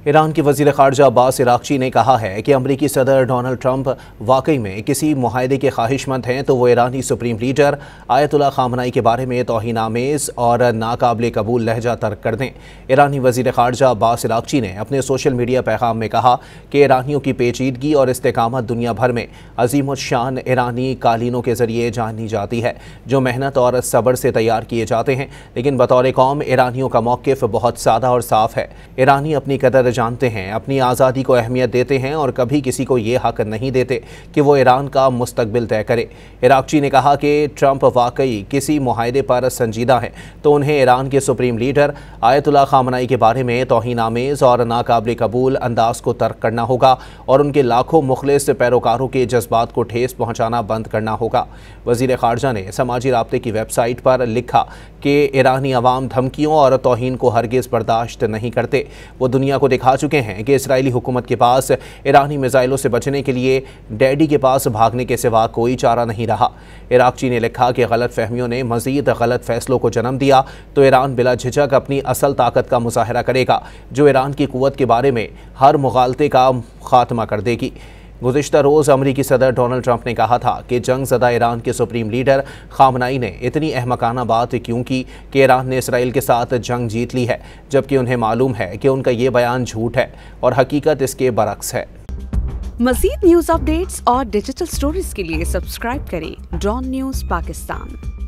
Iran के वज़ीर ख़ारजा अब्बास इराक़ची ने कहा है कि अमरीकी सदर डोनाल्ड ट्रंप वाकई में किसी मुआहदे के ख्वाहिशमंद हैं तो वो ईरानी सुप्रीम लीडर आयतुल्ला ख़ामनेई के बारे में तौहीन-आमेज़ और नाकाबिले कबूल लहजा तर्क कर दें। ईरानी वज़ीर ख़ारजा अब्बास इराक़ची ने अपने सोशल मीडिया पैगाम में कहा कि ईरानियों की पेचीदगी और इस्तेकामत दुनिया भर में अज़ीमुश्शान ईरानी कालीनों के ज़रिए जानी जाती है, जो मेहनत और सब्र से तैयार किए जाते हैं। लेकिन बतौर कौम ईरानियों का मौक़िफ़ बहुत सादा और साफ़ है। ईरानी अपनी कदर जानते हैं, अपनी आज़ादी को अहमियत देते हैं और कभी किसी को ये हक नहीं देते कि वो ईरान का मुस्तकबिल तय करे। इराक़ची ने कहा कि ट्रंप वाकई किसी मुआहदे पर संजीदा हैं तो उन्हें ईरान के सुप्रीम लीडर आयतुल्ला ख़ामनेई के बारे में तौहीन-आमेज़ और नाकाबिले कबूल अंदाज को तर्क करना होगा और उनके लाखों मुखलिस पैरोकारों के जज्बात को ठेस पहुँचाना बंद करना होगा। वज़ीर ख़ारजा ने समाजी राब्ते की वेबसाइट पर लिखा कि ईरानी अवाम धमकियों और तौहीन को हरगिज़ बर्दाश्त नहीं करते। वो दुनिया को दिखा चुके हैं कि इसराइली हुकूमत के पास ईरानी मिसाइलों से बचने के लिए डैडी के पास भागने के सिवा कोई चारा नहीं रहा। इराक़ची ने लिखा कि गलत फहमियों ने मज़ीद गलत फैसलों को जन्म दिया तो ईरान बिला झिझक अपनी असल ताकत का मुज़ाहरा करेगा, जो ईरान की क़ुव्वत के बारे में हर मुगालते का खात्मा कर देगी। गुज़िश्ता रोज़ अमरीकी सदर डोनाल्ड ट्रंप ने कहा था कि जंग ज़दा ईरान के सुप्रीम लीडर ख़ामनेई ने इतनी अहमकाना बात क्यों की कि ईरान ने इसराइल के साथ जंग जीत ली है, जबकि उन्हें मालूम है कि उनका ये बयान झूठ है और हकीकत इसके बरक्स है। मज़ीद न्यूज़ अपडेट्स और डिजिटल स्टोरीज के लिए सब्सक्राइब करें डॉन न्यूज़ पाकिस्तान।